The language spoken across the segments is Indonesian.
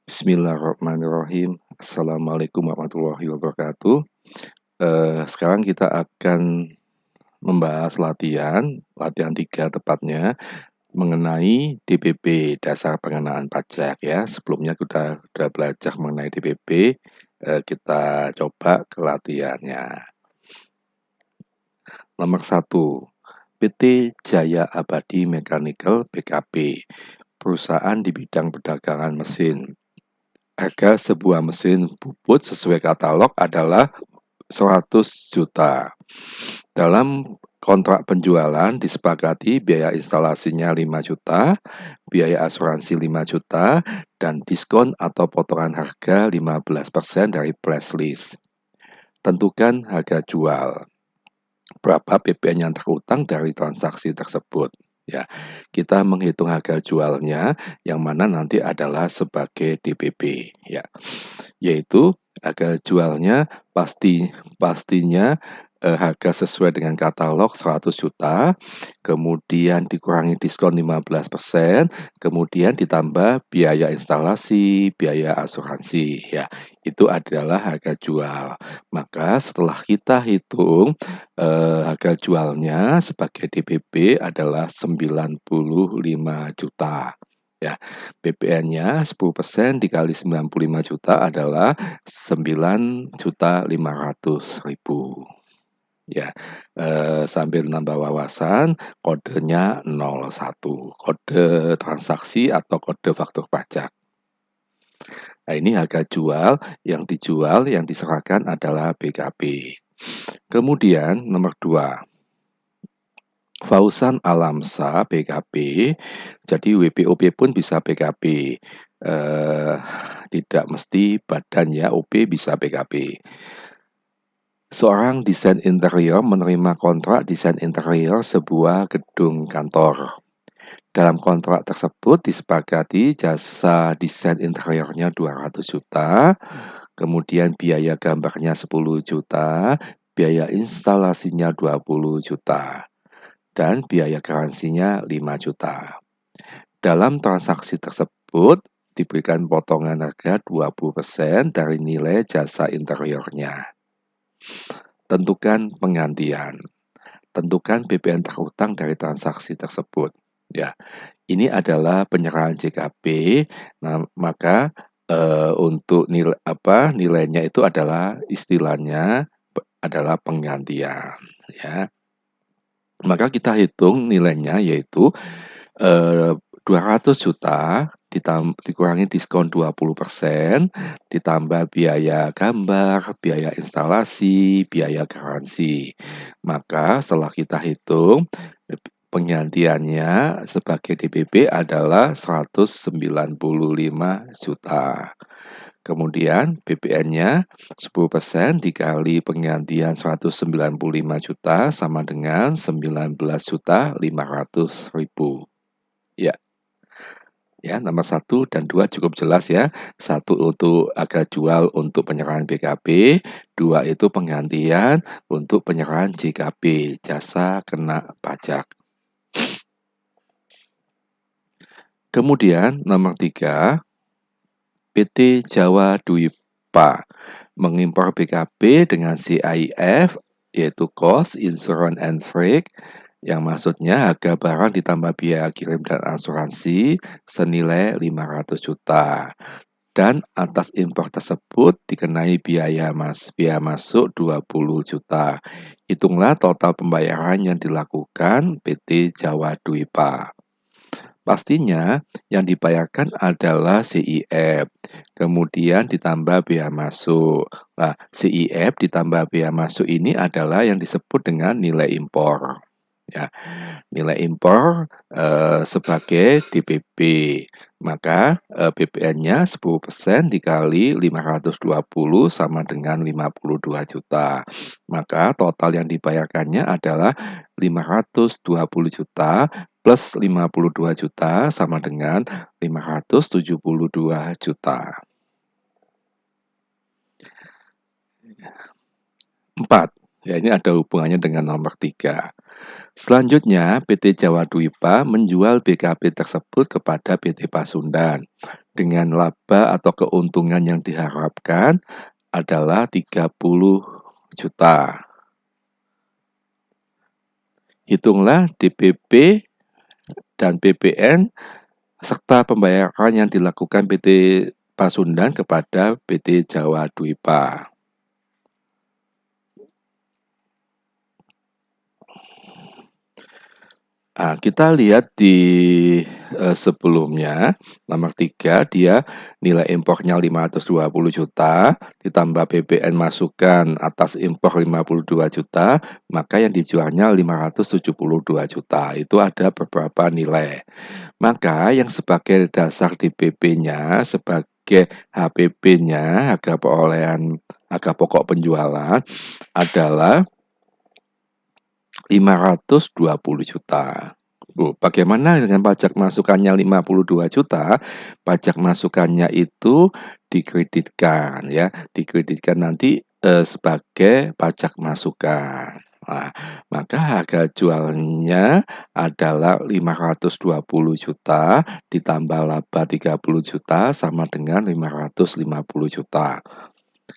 Bismillahirrahmanirrahim. Assalamualaikum warahmatullahi wabarakatuh. Sekarang kita akan membahas latihan 3 tepatnya, mengenai DPP, dasar pengenaan pajak ya. Sebelumnya kita sudah belajar mengenai DPP, kita coba ke latihannya. Nomor 1, PT Jaya Abadi Mechanical (PKB), perusahaan di bidang perdagangan mesin. Harga sebuah mesin bubut sesuai katalog adalah 100 juta. Dalam kontrak penjualan disepakati biaya instalasinya 5 juta, biaya asuransi 5 juta, dan diskon atau potongan harga 15% dari price list. Tentukan harga jual. Berapa PPN yang terhutang dari transaksi tersebut. Ya, kita menghitung harga jualnya yang mana nanti adalah sebagai DPP ya. Yaitu harga jualnya pastinya harga sesuai dengan katalog 100 juta, kemudian dikurangi diskon 15%, kemudian ditambah biaya instalasi, biaya asuransi ya. Itu adalah harga jual. Maka setelah kita hitung harga jualnya sebagai DPP adalah 95 juta. Ya, PPN-nya 10% dikali 95 juta adalah 9.500.000. Ya, sambil nambah wawasan, kodenya 01, kode transaksi atau kode faktur pajak. Nah, ini harga jual, yang dijual, yang diserahkan adalah BKP. Kemudian nomor 2, Fauzan Alamsa PKB, jadi WPOP pun bisa PKB, tidak mesti badan ya, OP bisa PKB. Seorang desain interior menerima kontrak desain interior sebuah gedung kantor. Dalam kontrak tersebut disepakati jasa desain interiornya 200 juta, kemudian biaya gambarnya 10 juta, biaya instalasinya 20 juta. Dan biaya garansinya 5 juta. Dalam transaksi tersebut diberikan potongan harga 20% dari nilai jasa interiornya. Tentukan penggantian. Tentukan PPN terhutang dari transaksi tersebut. Ya, ini adalah penyerahan JKP. Nah, maka untuk nilainya itu adalah istilahnya adalah penggantian. Ya. Maka kita hitung nilainya yaitu 200 juta dikurangi diskon 20%, ditambah biaya gambar, biaya instalasi, biaya garansi. Maka setelah kita hitung, penggantiannya sebagai DPP adalah 195 juta. Kemudian PPN-nya 10% dikali penggantian 195 juta sama dengan 19.500.000. Ya. Ya, nomor 1 dan 2 cukup jelas ya. 1 untuk harga jual untuk penyerahan BKP, 2 itu penggantian untuk penyerahan JKP, jasa kena pajak. Kemudian nomor 3, PT Jawa Dwipa mengimpor BKP dengan CIF yaitu Cost, Insurance and Freight, yang maksudnya harga barang ditambah biaya kirim dan asuransi senilai 500 juta. Dan atas impor tersebut dikenai biaya masuk 20 juta. Hitunglah total pembayaran yang dilakukan PT Jawa Dwipa. Pastinya yang dibayarkan adalah CIF, kemudian ditambah bea masuk. Nah, CIF ditambah bea masuk ini adalah yang disebut dengan nilai impor. Ya, nilai impor sebagai DPP. Maka PPN-nya 10% dikali 520 sama dengan 52 juta. Maka total yang dibayarkannya adalah 520 juta plus 52 juta sama dengan 572 juta. 4. Ya, ini ada hubungannya dengan nomor 3. Selanjutnya, PT Jawa Dwipa menjual BKP tersebut kepada PT Pasundan dengan laba atau keuntungan yang diharapkan adalah 30 juta. Hitunglah DPP dan PPN serta pembayaran yang dilakukan PT Pasundan kepada PT Jawa Dwipa. Nah, kita lihat di sebelumnya, nomor 3 dia nilai impornya 520 juta, ditambah PPN masukan atas impor 52 juta, maka yang dijualnya 572 juta. Itu ada beberapa nilai. Maka yang sebagai dasar DPP-nya, sebagai HPP-nya, harga pokok penjualan adalah 520 juta. Bagaimana dengan pajak masukannya 52 juta? Pajak masukannya itu dikreditkan ya, dikreditkan nanti sebagai pajak masukan. Nah, maka harga jualnya adalah 520 juta ditambah laba 30 juta sama dengan 550 juta.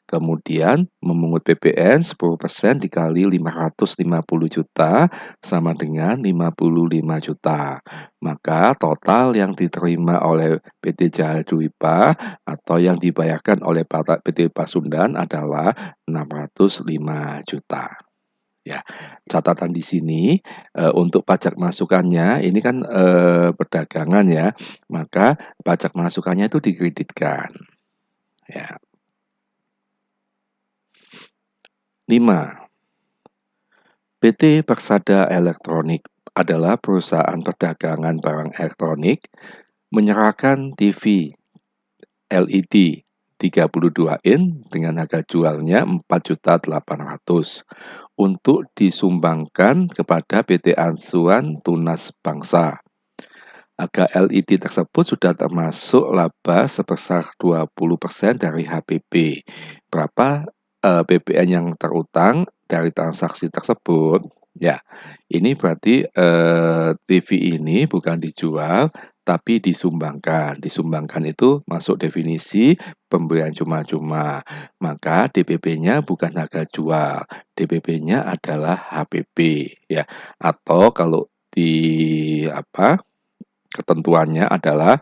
Kemudian memungut PPN 10% dikali 550 juta sama dengan 55 juta. Maka total yang diterima oleh PT Jaya Dwipa atau yang dibayarkan oleh PT Pasundan adalah 605 juta. Ya, catatan di sini untuk pajak masukannya ini kan perdagangan ya, maka pajak masukannya itu dikreditkan. Ya. 5. PT Persada Elektronik adalah perusahaan perdagangan barang elektronik menyerahkan TV LED 32 in dengan harga jualnya 4.800.000 untuk disumbangkan kepada PT Ansuan Tunas Bangsa. Harga LED tersebut sudah termasuk laba sebesar 20% dari HPP. Berapa PPN yang terutang dari transaksi tersebut? Ya, ini berarti TV ini bukan dijual tapi disumbangkan. Disumbangkan itu masuk definisi pemberian cuma-cuma. Maka DPP-nya bukan harga jual, DPP-nya adalah HPP ya. Atau kalau di ketentuannya adalah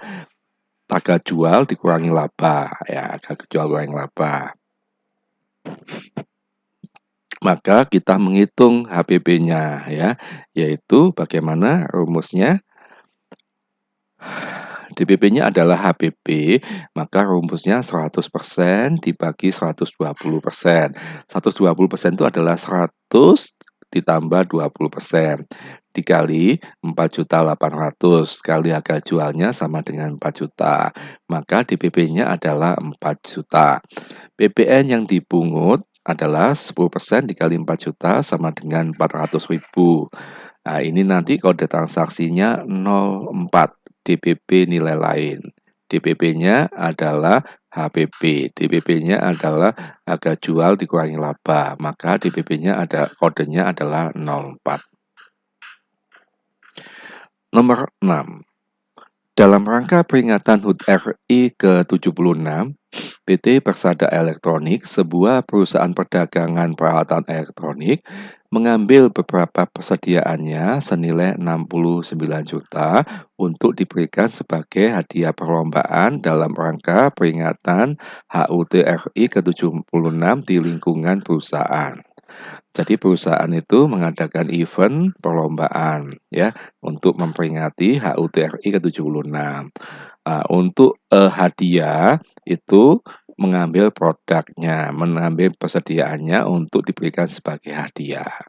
harga jual dikurangi laba ya, harga jual kurangi laba. Maka kita menghitung HPP-nya ya, yaitu bagaimana rumusnya? DPP-nya adalah HPP, maka rumusnya 100% dibagi 120%. 120% itu adalah 100 ditambah 20% dikali 4.800.000 kali harga jualnya sama dengan 4 juta. Maka DPP-nya adalah 4 juta. PPN yang dipungut adalah 10% dikali 4 juta sama dengan 400.000. Nah, ini nanti kode transaksinya 04, DPP nilai lain. DPP-nya adalah HPP, DPP-nya adalah harga jual dikurangi laba, maka DPP-nya kodenya adalah 04. Nomor 6. Dalam rangka peringatan HUT RI ke-76, PT Persada Elektronik, sebuah perusahaan perdagangan peralatan elektronik, mengambil beberapa persediaannya senilai 69 juta untuk diberikan sebagai hadiah perlombaan dalam rangka peringatan HUT RI ke-76 di lingkungan perusahaan. Jadi perusahaan itu mengadakan event perlombaan ya untuk memperingati HUT RI ke-76. Untuk hadiah itu mengambil produknya, mengambil persediaannya untuk diberikan sebagai hadiah.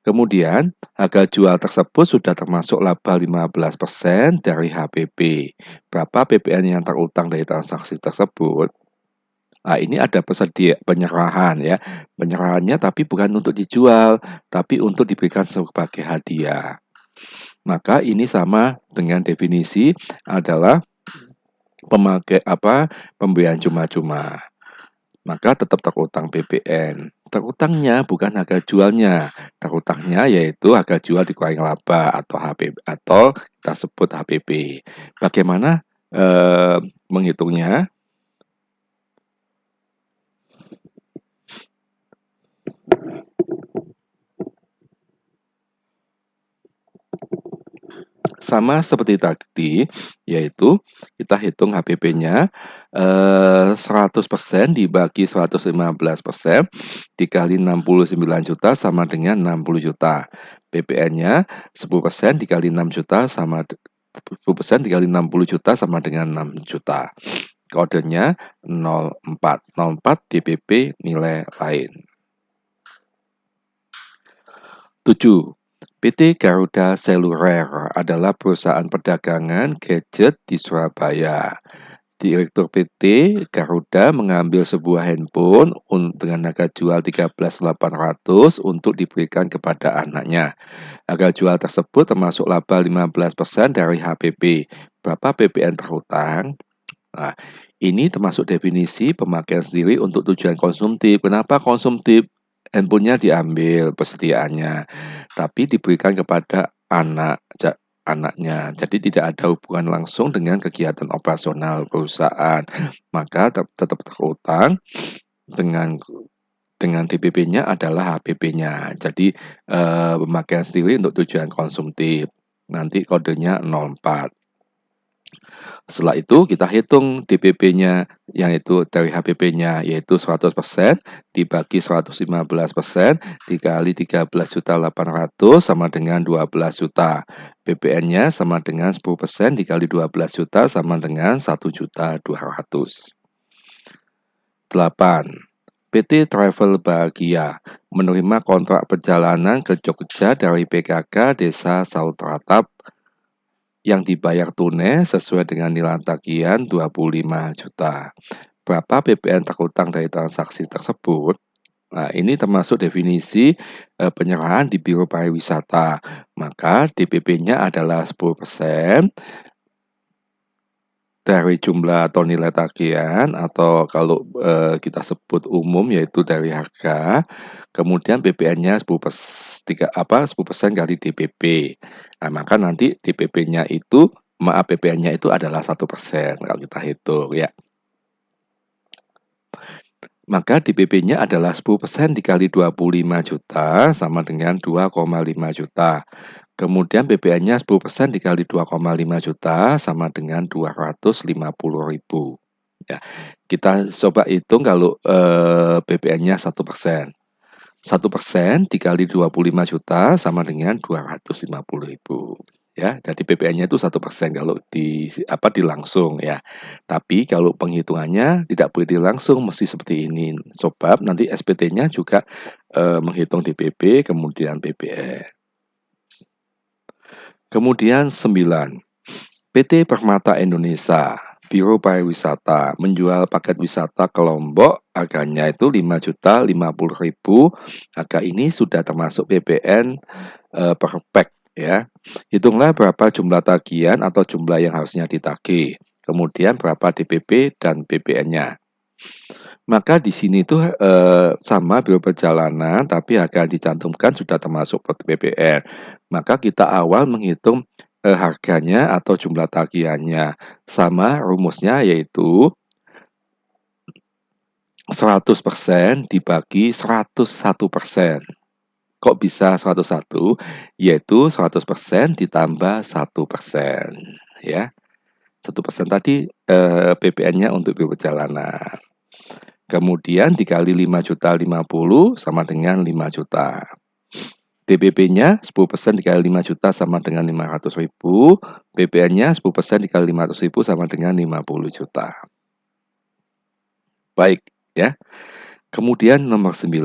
Kemudian, harga jual tersebut sudah termasuk laba 15% dari HPP. Berapa PPN yang terutang dari transaksi tersebut? Nah, ini ada penyerahan ya. Penyerahannya tapi bukan untuk dijual, tapi untuk diberikan sebagai hadiah. Maka ini sama dengan definisi adalah pemberian cuma-cuma. Maka tetap terutang PPN. Terutangnya bukan harga jualnya. Terutangnya yaitu harga jual dikurangi laba atau HPP atau kita sebut HPP. Bagaimana menghitungnya? Sama seperti tadi, yaitu kita hitung HPP-nya 100% dibagi 115% dikali 69 juta sama dengan 60 juta. PPN-nya 10% dikali 6 juta sama 10% dikali 60 juta sama dengan 6 juta. Kodenya 04. 04 DPP nilai lain. 7. PT Garuda Seluler adalah perusahaan perdagangan gadget di Surabaya. Direktur PT Garuda mengambil sebuah handphone dengan harga jual 13.800 untuk diberikan kepada anaknya. Harga jual tersebut termasuk laba 15% dari HPP. Berapa PPN terhutang? Nah, ini termasuk definisi pemakaian sendiri untuk tujuan konsumtif. Kenapa konsumtif? Handphonenya diambil persediaannya, tapi diberikan kepada anaknya. Jadi tidak ada hubungan langsung dengan kegiatan operasional perusahaan. Maka tetap terhutang dengan DPP-nya adalah HPP-nya. Jadi pemakaian sendiri untuk tujuan konsumtif. Nanti kodenya 04. Setelah itu kita hitung DPP-nya yaitu dari HPP-nya yaitu 100% dibagi 115% dikali 13.800 sama dengan 12 juta. PPN-nya sama dengan 10% dikali 12 juta sama dengan 1.200.000. 8. PT Travel Bahagia menerima kontrak perjalanan ke Jogja dari PKK Desa Sautratap yang dibayar tunai sesuai dengan nilai tagihan 25 juta. Berapa PPN terhutang dari transaksi tersebut? Nah, ini termasuk definisi penyerahan di Biro Pariwisata. Maka DPP-nya adalah 10% dari jumlah atau nilai tagihan atau kalau kita sebut umum yaitu dari harga, kemudian PPN-nya 10% kali DPP. Nah, maka nanti DPP-nya itu PPN-nya itu adalah 1% kalau kita hitung ya. Maka DPP-nya adalah 10% dikali 25 juta sama dengan 2,5 juta. Kemudian PPN-nya 10% dikali 2,5 juta sama dengan 250.000. Ya, kita coba hitung kalau PPN-nya 1%. 1% dikali 25 juta sama dengan 250.000. Ya, jadi PPN-nya itu 1% kalau dilangsung ya. Tapi kalau penghitungannya tidak boleh dilangsung, mesti seperti ini. Sebab nanti SPT-nya juga menghitung DPP kemudian PPN. Kemudian 9. PT Permata Indonesia, Biro Pariwisata, menjual paket wisata ke Lombok, harganya itu 5.050.000. Harga ini sudah termasuk PPN per pack ya. Hitunglah berapa jumlah tagihan atau jumlah yang harusnya ditagih. Kemudian berapa DPP dan PPN-nya. Maka di sini tuh sama biro perjalanan, tapi harga yang dicantumkan sudah termasuk PPN. Maka kita awal menghitung harganya atau jumlah tagihannya. Sama rumusnya yaitu 100% dibagi 101%. Kok bisa 101? Yaitu 100% ditambah 1%. Ya. 1% tadi PPN-nya untuk biro perjalanan. Kemudian dikali 5.050 sama dengan 5 juta. DPP-nya 10% dikali 5 juta sama dengan 500.000. PPN-nya 10% dikali 500.000 sama dengan 50 juta. Baik, ya. Kemudian nomor 9.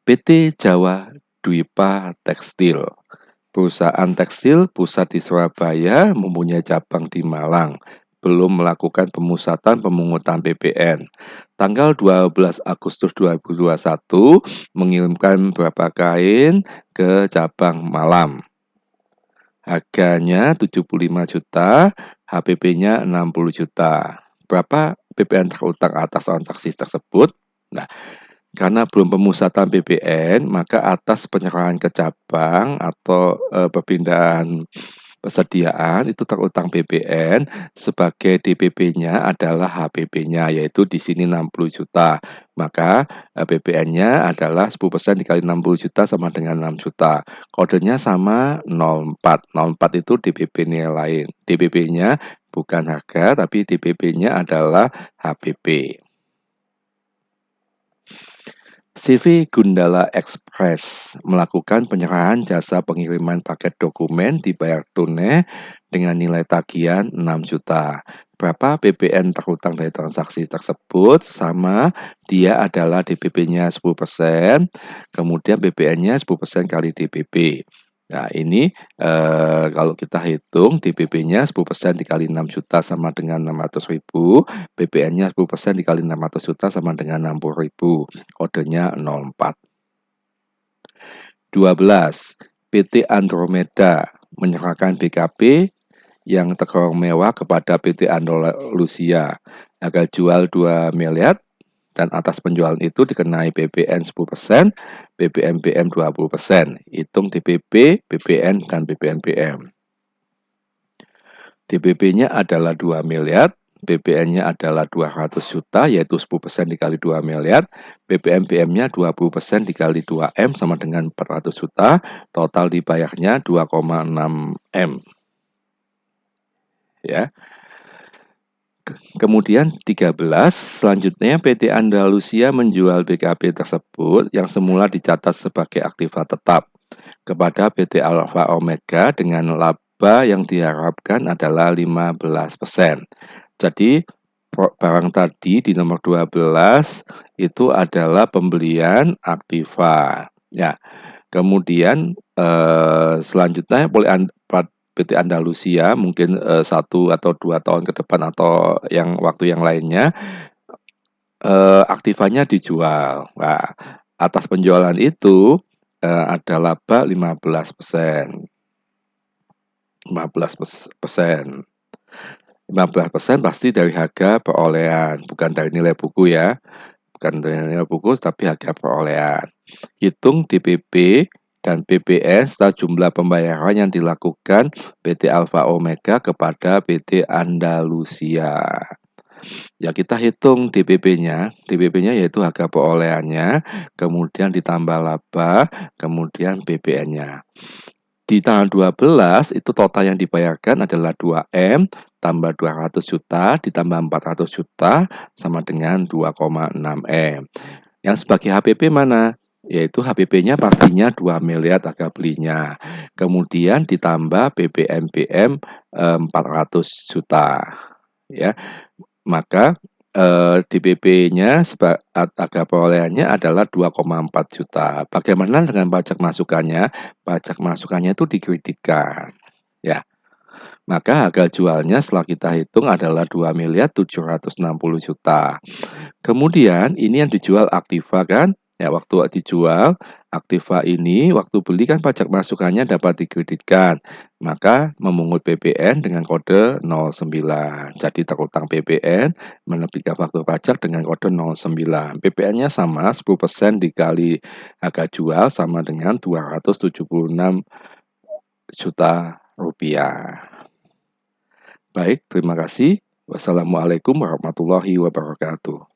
PT Jawa Dwipa Tekstil. Perusahaan tekstil pusat di Surabaya mempunyai cabang di Malang. Belum melakukan pemusatan pemungutan PPN. Tanggal 12 Agustus 2021 mengirimkan beberapa kain ke cabang Malang. Harganya 75 juta, HPP-nya 60 juta. Berapa PPN terhutang atas transaksi tersebut? Nah, Karena belum pemusatan PBN, maka atas penyerahan ke cabang atau perpindahan persediaan itu terutang PBN sebagai DPP-nya adalah HPP-nya, yaitu di sini 60 juta. Maka PBN-nya adalah 10% dikali 60 juta sama dengan 6 juta. Kodenya sama 04. 04 itu DPP nilai lain. DPP-nya bukan harga, tapi DPP-nya adalah HPP. CV Gundala Express melakukan penyerahan jasa pengiriman paket dokumen dibayar tunai dengan nilai tagihan 6 juta. Berapa PBN terhutang dari transaksi tersebut? Sama, dia adalah DPP-nya 10%, kemudian PBN-nya 10% kali DPP. Nah, ini kalau kita hitung DPP-nya 10% dikali 6 juta sama dengan 600.000, PBN-nya 10% dikali 600 juta sama dengan 60.000. Kodenya 04. 12. PT Andromeda menyerahkan BKP yang tergolong mewah kepada PT Andalusia. Harga jual 2 miliar dan atas penjualan itu dikenai PBN 10%, BBM-BM 20%. Hitung DPP, BBN, dan BBM-BM. DPP-nya adalah 2 miliar, BBN-nya adalah 200 juta, yaitu 10% dikali 2 miliar, BBM-BM-nya 20% dikali 2M sama dengan 400 juta, total dibayarnya 2,6 M. Ya. Kemudian 13, selanjutnya PT Andalusia menjual BKP tersebut yang semula dicatat sebagai aktiva tetap kepada PT Alfa Omega dengan laba yang diharapkan adalah 15%. Jadi barang tadi di nomor 12 itu adalah pembelian aktiva. Ya. Kemudian selanjutnya PT Andalusia mungkin 1 atau 2 tahun ke depan atau waktu yang lainnya aktivanya dijual. Nah, atas penjualan itu ada laba 15%. 15%. 15% pasti dari harga perolehan, bukan dari nilai buku ya. Bukan dari nilai buku tapi harga perolehan. Hitung DPP dan PBN serta jumlah pembayaran yang dilakukan PT Alfa Omega kepada PT Andalusia. Ya, kita hitung DPP-nya. DPP-nya yaitu harga perolehannya, kemudian ditambah laba, kemudian PBN-nya. Di tanggal 12 itu total yang dibayarkan adalah 2M tambah 200 juta ditambah 400 juta sama dengan 2,6 M. Yang sebagai HPP mana? Yaitu HPP-nya pastinya 2 miliar harga belinya. Kemudian ditambah BBM-BM 400 juta. Ya. Maka DPP-nya harga perolehannya adalah 2,4 juta. Bagaimana dengan pajak masukannya? Pajak masukannya itu dikreditkan. Ya. Maka harga jualnya setelah kita hitung adalah 2 miliar 760 juta. Kemudian ini yang dijual aktiva kan? Ya, waktu dijual aktiva ini, waktu beli kan pajak masukannya dapat dikreditkan. Maka memungut PBN dengan kode 09. Jadi terutang PBN menerbitkan faktur pajak dengan kode 09. PBN-nya sama 10% dikali harga jual sama dengan 276 juta rupiah. Baik, terima kasih. Wassalamualaikum warahmatullahi wabarakatuh.